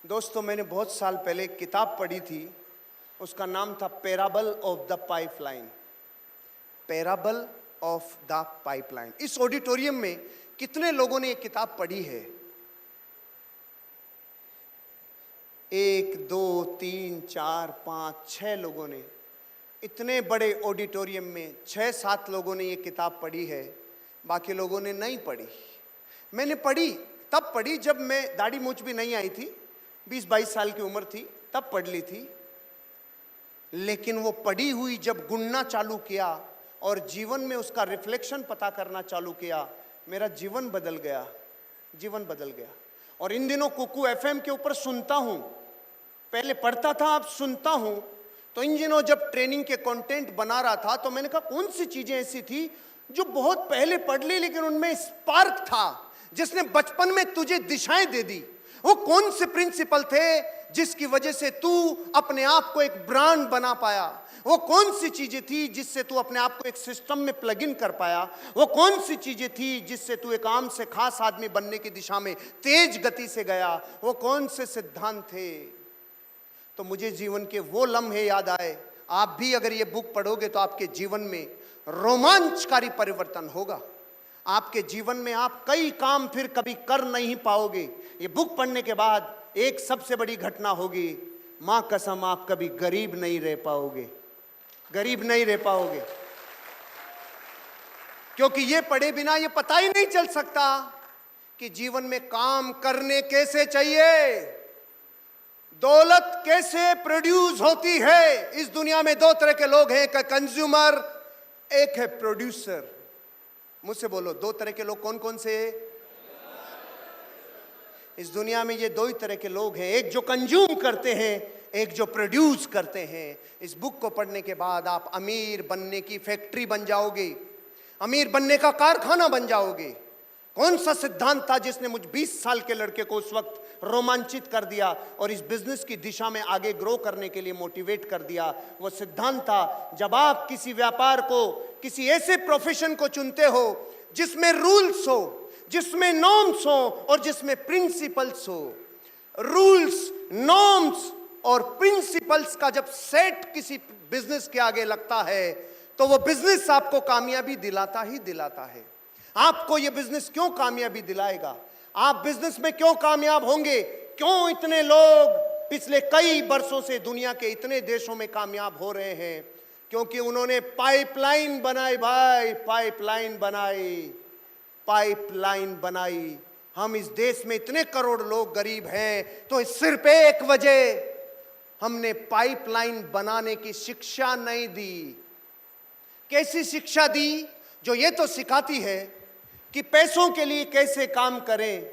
दोस्तों, मैंने बहुत साल पहले एक किताब पढ़ी थी। उसका नाम था parable of the pipeline. Parable of the pipeline. इस ऑडिटोरियम में कितने लोगों ने ये किताब पढ़ी है? 1 2 3 4 5 6 लोगों ने। इतने बड़े ऑडिटोरियम में 6-7 लोगों ने ये किताब पढ़ी है, बाकी लोगों ने नहीं पढ़ी। मैंने पढ़ी, तब पढ़ी जब मैं दाढ़ी मूंछ भी नहीं आई थी, 20-22 साल की उम्र थी, तब पढ़ ली थी। लेकिन वो पढ़ी हुई जब गुनना चालू किया और जीवन में उसका रिफ्लेक्शन पता करना चालू किया, मेरा जीवन बदल गया, जीवन बदल गया। और इन दिनों कुकू एफएम के ऊपर सुनता हूं, पहले पढ़ता था, अब सुनता हूं। तो इन दिनों जब ट्रेनिंग के कंटेंट बना रहा था तो मैंने कहा कौन सी चीजें ऐसी थी जो बहुत पहले पढ़ ली लेकिन उनमें स्पार्क था, जिसने बचपन में तुझे दिशाएं दे दी। वो कौन से प्रिंसिपल थे जिसकी वजह से तू अपने आप को एक ब्रांड बना पाया? वो कौन सी चीजें थी जिससे तू अपने आप को एक सिस्टम में प्लग इन कर पाया? वो कौन सी चीजें थी जिससे तू एक आम से खास आदमी बनने की दिशा में तेज गति से गया? वो कौन से सिद्धांत थे? तो मुझे जीवन के वो लम्हे याद आए। आप भी अगर ये बुक पढ़ोगे तो आपके जीवन में रोमांचकारी परिवर्तन होगा। आपके जीवन में आप कई काम फिर कभी कर नहीं पाओगे। ये बुक पढ़ने के बाद एक सबसे बड़ी घटना होगी, मां कसम आप कभी गरीब नहीं रह पाओगे, गरीब नहीं रह पाओगे। क्योंकि ये पढ़े बिना ये पता ही नहीं चल सकता कि जीवन में काम करने कैसे चाहिए, दौलत कैसे प्रोड्यूस होती है। इस दुनिया में 2 तरह के लोग हैं, एक है कंज्यूमर, एक है प्रोड्यूसर। मुझसे बोलो, 2 तरह के लोग कौन कौन से? इस दुनिया में ये 2 ही तरह के लोग हैं, एक जो कंज्यूम करते हैं, एक जो प्रोड्यूस करते हैं। इस बुक को पढ़ने के बाद आप अमीर बनने की फैक्ट्री बन जाओगे, अमीर बनने का कारखाना बन जाओगे। कौन सा सिद्धांत था जिसने मुझ 20 साल के लड़के को उस वक्त रोमांचित कर दिया और इस बिजनेस की दिशा में आगे ग्रो करने के लिए मोटिवेट कर दिया? वो सिद्धांत था, जब आप किसी व्यापार को, किसी ऐसे प्रोफेशन को चुनते हो जिसमें रूल्स हो, जिसमें नॉर्म्स हो और जिसमें प्रिंसिपल्स हो। रूल्स, नॉर्म्स और प्रिंसिपल्स का जब सेट किसी बिजनेस के आगे लगता है तो वो बिजनेस आपको कामयाबी दिलाता ही दिलाता है। आपको ये बिजनेस क्यों कामयाबी दिलाएगा? आप बिजनेस में क्यों कामयाब होंगे? क्यों इतने लोग पिछले कई वर्षों से दुनिया के इतने देशों में कामयाब हो रहे हैं? क्योंकि उन्होंने पाइपलाइन बनाई भाई, पाइपलाइन बनाई, पाइपलाइन बनाई। हम इस देश में इतने करोड़ लोग गरीब हैं तो सिर्फ एक वजह, हमने पाइपलाइन बनाने की शिक्षा नहीं दी। कैसी शिक्षा दी? जो ये तो सिखाती है कि पैसों के लिए कैसे काम करें,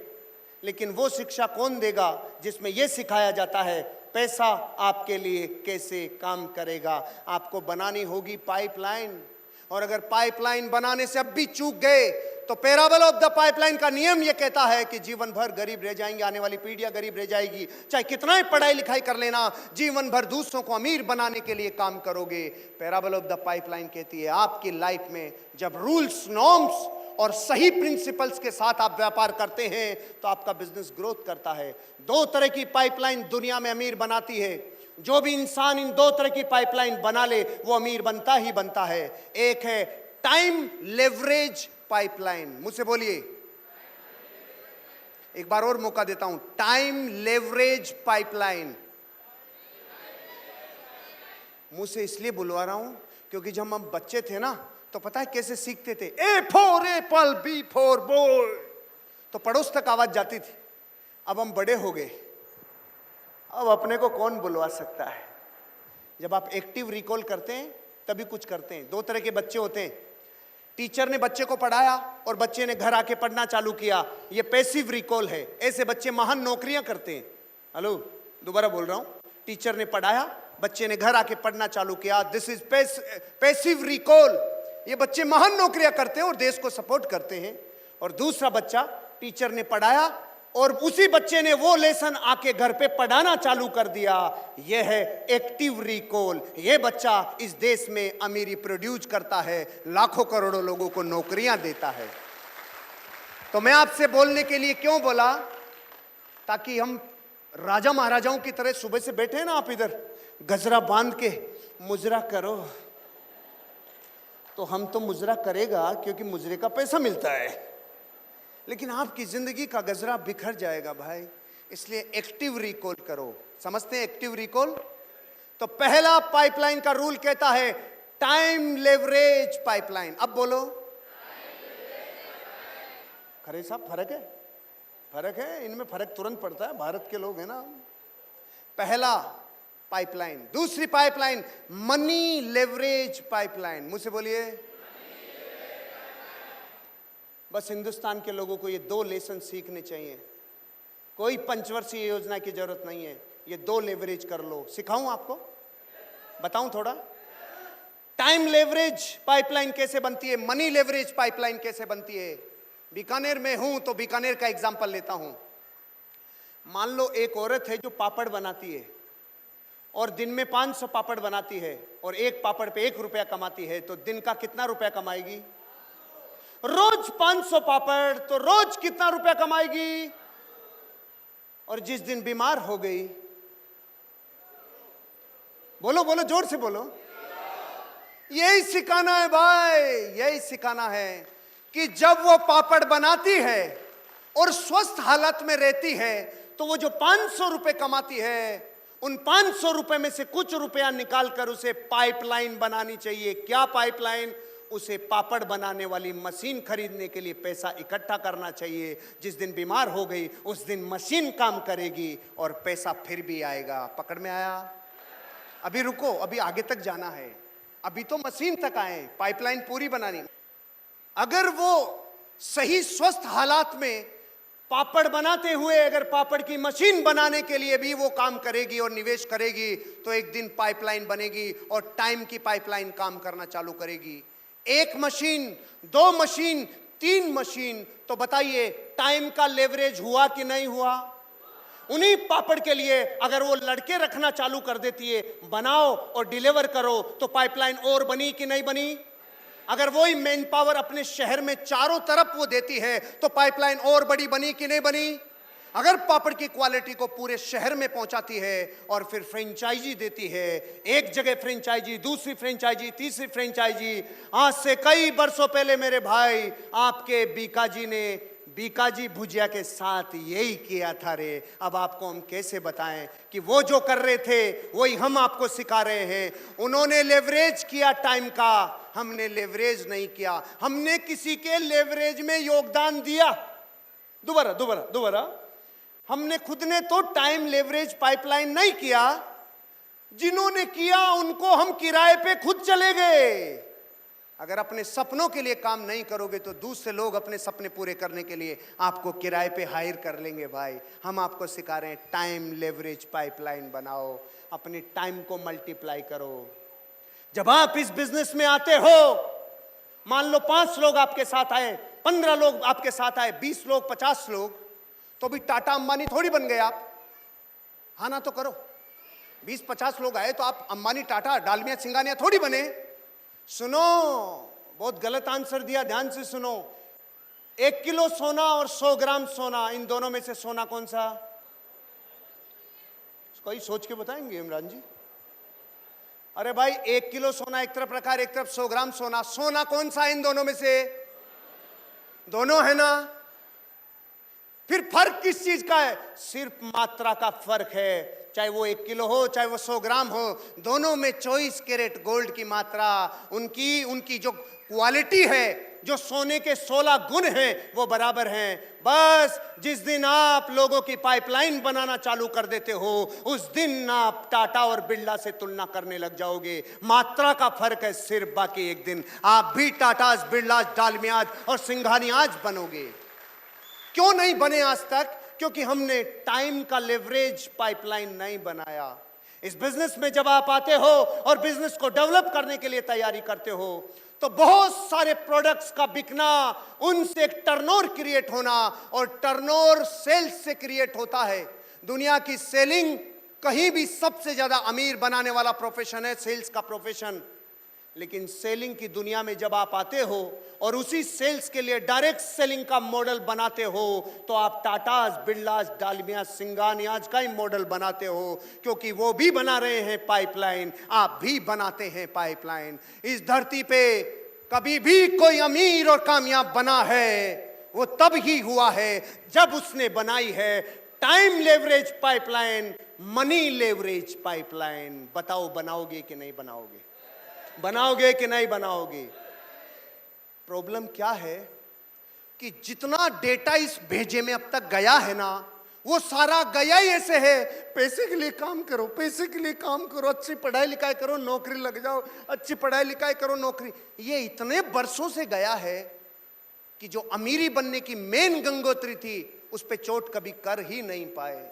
लेकिन वो शिक्षा कौन देगा जिसमें यह सिखाया जाता है पैसा आपके लिए कैसे काम करेगा? आपको बनानी होगी पाइपलाइन। और अगर पाइपलाइन बनाने से अब भी चूक गए तो पैराबल ऑफ द पाइपलाइन का नियम यह कहता है कि जीवन भर गरीब रह जाएंगे, आने वाली पीढ़ियां गरीब रह जाएगी। चाहे कितना ही पढ़ाई लिखाई कर लेना, जीवन भर दूसरों को अमीर बनाने के लिए काम करोगे। पैराबल ऑफ द पाइपलाइन कहती है आपकी लाइफ में जब रूल्स, नॉर्म्स और सही प्रिंसिपल्स के साथ आप व्यापार करते हैं तो आपका बिजनेस ग्रोथ करता है। 2 तरह की पाइपलाइन दुनिया में अमीर बनाती है। जो भी इंसान इन 2 तरह की पाइपलाइन बना ले वो अमीर बनता ही बनता है। एक है टाइम लेवरेज पाइपलाइन। मुझसे बोलिए, एक बार और मौका देता हूं, टाइम लेवरेज पाइपलाइन। मुझसे इसलिए बुलवा रहा हूं क्योंकि जब हम बच्चे थे ना तो पता है कैसे सीखते थे? A for Apple, B for boy, तो पड़ोस तक आवाज जाती थी। अब हम बड़े हो गए, अब अपने को कौन बुलवा सकता है? जब आप एक्टिव रिकॉल करते हैं तभी कुछ करते हैं। 2 तरह के बच्चे होते हैं। टीचर ने बच्चे को पढ़ाया और बच्चे ने घर आके पढ़ना चालू किया, ये पैसिव रिकॉल है। ऐसे बच्चे महान नौकरियां करते हैं। हेलो, दोबारा बोल रहा हूं, टीचर ने पढ़ाया, बच्चे ने घर आके पढ़ना चालू किया, दिस इज पैसिव रिकॉल। ये बच्चे महान नौकरियां करते हैं और देश को सपोर्ट करते हैं। और दूसरा बच्चा, टीचर ने पढ़ाया और उसी बच्चे ने वो लेसन आके घर पे पढ़ाना चालू कर दिया, यह है एक्टिव रिकॉल। ये बच्चा इस देश में अमीरी प्रोड्यूस करता है, लाखों करोड़ों लोगों को नौकरियां देता है। तो मैं आपसे बोलने के लिए क्यों बोला? ताकि हम राजा महाराजाओं की तरह सुबह से बैठे हैं ना आप इधर, गजरा बांध के मुजरा करो, तो हम तो मुजरा करेगा क्योंकि मुजरे का पैसा मिलता है, लेकिन आपकी जिंदगी का गजरा बिखर जाएगा भाई। इसलिए एक्टिव रिकॉल करो। समझते हैं एक्टिव रिकॉल? तो पहला पाइपलाइन का रूल कहता है टाइम लेवरेज पाइपलाइन। अब बोलो खरे साहब, फर्क है? फर्क है, इनमें फर्क तुरंत पड़ता है, भारत के लोग हैं ना। पहला पाइपलाइन। दूसरी पाइपलाइन मनी लेवरेज पाइपलाइन। मुझसे बोलिए। बस हिंदुस्तान के लोगों को ये दो लेसन सीखने चाहिए, कोई पंचवर्षीय योजना की जरूरत नहीं है, ये दो लेवरेज कर लो। सिखाऊं आपको? बताऊं थोड़ा? टाइम लेवरेज पाइपलाइन कैसे बनती है, मनी लेवरेज पाइपलाइन कैसे बनती है। बीकानेर में हूं तो बीकानेर का एग्जांपल लेता हूं। मान लो एक औरत है जो पापड़ बनाती है और दिन में 500 पापड़ बनाती है और एक पापड़ पे 1 रुपया कमाती है, तो दिन का कितना रुपया कमाएगी? रोज 500 पापड़, तो रोज कितना रुपया कमाएगी? और जिस दिन बीमार हो गई, बोलो बोलो जोर से बोलो, यही सिखाना है भाई, यही सिखाना है कि जब वो पापड़ बनाती है और स्वस्थ हालत में रहती है, तो वो जो 500 रुपए कमाती है, उन 500 रुपए में से कुछ रुपया निकालकर उसे पाइपलाइन बनानी चाहिए। क्या पाइपलाइन? उसे पापड़ बनाने वाली मशीन खरीदने के लिए पैसा इकट्ठा करना चाहिए। जिस दिन बीमार हो गई उस दिन मशीन काम करेगी और पैसा फिर भी आएगा। पकड़ में आया? अभी रुको, अभी आगे तक जाना है, अभी तो मशीन तक आए, पाइपलाइन पूरी बनानी। अगर वो सही स्वस्थ हालात में पापड़ बनाते हुए अगर पापड़ की मशीन बनाने के लिए भी वो काम करेगी और निवेश करेगी, तो एक दिन पाइपलाइन बनेगी और टाइम की पाइपलाइन काम करना चालू करेगी। 1 मशीन, 2 मशीन, 3 मशीन, तो बताइए टाइम का लेवरेज हुआ कि नहीं हुआ? उन्हीं पापड़ के लिए अगर वो लड़के रखना चालू कर देती है, बनाओ और डिलीवर करो, तो पाइपलाइन और बनी कि नहीं बनी? अगर वही मैन पावर अपने शहर में चारों तरफ वो देती है, तो पाइपलाइन और बड़ी बनी कि नहीं बनी? अगर पापड़ की क्वालिटी को पूरे शहर में पहुंचाती है और फिर फ्रेंचाइजी देती है, एक जगह फ्रेंचाइजी, दूसरी फ्रेंचाइजी, तीसरी फ्रेंचाइजी। आज से कई वर्षों पहले मेरे भाई आपके बीकाजी ने बीकाजी भुजिया के साथ यही किया था रे। अब आपको हम कैसे बताएं कि वो जो कर रहे थे वही हम आपको सिखा रहे हैं। उन्होंने लेवरेज किया टाइम का, हमने लेवरेज नहीं किया। हमने किसी के लेवरेज में योगदान दिया। दोबारा दोबारा दोबारा, हमने खुद ने तो टाइम लेवरेज पाइपलाइन नहीं किया, जिन्होंने किया उनको हम किराए पे खुद चले गए। अगर अपने सपनों के लिए काम नहीं करोगे तो दूसरे लोग अपने सपने पूरे करने के लिए आपको किराए पे हायर कर लेंगे। भाई हम आपको सिखा रहे हैं टाइम लेवरेज पाइपलाइन बनाओ, अपने टाइम को मल्टीप्लाई करो। जब आप इस बिजनेस में आते हो, मान लो 5 लोग आपके साथ आए, 15 लोग आपके साथ आए, 20 लोग, 50 लोग, तो भी टाटा अंबानी थोड़ी बन गए आप। हाँ ना तो करो। 20-50 लोग आए तो आप अंबानी, टाटा, डालमिया, सिंघानिया थोड़ी बने। सुनो, बहुत गलत आंसर दिया, ध्यान से सुनो। 1 किलो सोना और 100 ग्राम सोना, इन दोनों में से सोना कौन सा? कोई सोच के बताएंगे इमरान जी? अरे भाई 1 किलो सोना एक तरफ रखा, एक तरफ 100 ग्राम सोना, सोना कौन सा इन दोनों में से? दोनों है ना। फिर फर्क किस चीज का है? सिर्फ मात्रा का फर्क है। चाहे वो 1 किलो हो, चाहे वो 100 ग्राम हो, दोनों में 24 कैरेट गोल्ड की मात्रा, उनकी जो क्वालिटी है, जो सोने के 16 गुण हैं, वो बराबर हैं। बस जिस दिन आप लोगों की पाइपलाइन बनाना चालू कर देते हो, उस दिन आप टाटा और बिरला से तुलना करने लग जाओगे। मात्रा का फर्क है सिर्फ, बाकी एक दिन आप भी टाटाज, बिरलाज, डालमियाज और सिंघानियाज बनोगे। क्यों नहीं बने आज तक? क्योंकि हमने टाइम का लेवरेज पाइपलाइन नहीं बनाया। इस बिजनेस में जब आप आते हो और बिजनेस को डेवलप करने के लिए तैयारी करते हो, तो बहुत सारे प्रोडक्ट्स का बिकना, उनसे एक टर्नओवर क्रिएट होना, और टर्नओवर सेल्स से क्रिएट होता है। दुनिया की सेलिंग कहीं भी सबसे ज्यादा अमीर बनाने वाला प्रोफेशन है सेल्स का प्रोफेशन। लेकिन सेलिंग की दुनिया में जब आप आते हो और उसी सेल्स के लिए डायरेक्ट सेलिंग का मॉडल बनाते हो, तो आप टाटास, बिरलास, डालमियास, सिंगानियाज का ही मॉडल बनाते हो, क्योंकि वो भी बना रहे हैं पाइपलाइन, आप भी बनाते हैं पाइपलाइन। इस धरती पे कभी भी कोई अमीर और कामयाब बना है, वो तब ही हुआ है जब उसने बनाई है time leverage pipeline, money leverage pipeline. बताओ बनाओगे कि नहीं बनाओगे? बनाओगे कि नहीं बनाओगे? प्रॉब्लम क्या है कि जितना डेटा इस भेजे में अब तक गया है ना, वो सारा गया ही ऐसे है, पैसे के लिए काम करो, पैसे के लिए काम करो, अच्छी पढ़ाई लिखाई करो, नौकरी लग जाओ, अच्छी पढ़ाई लिखाई करो, नौकरी। ये इतने बरसों से गया है कि जो अमीरी बनने की मेन गंगोत्री थी, उस पे चोट कभी कर ही नहीं पाए।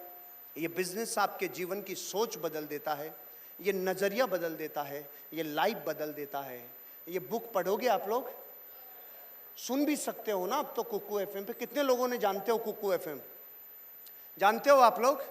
ये बिजनेस आपके जीवन की सोच बदल देता है, ये नजरिया बदल देता है, ये लाइफ बदल देता है। ये बुक पढ़ोगे आप लोग, सुन भी सकते हो ना अब तो कुकू एफएम पे। कितने लोगों ने जानते हो कुकू एफएम? जानते हो आप लोग?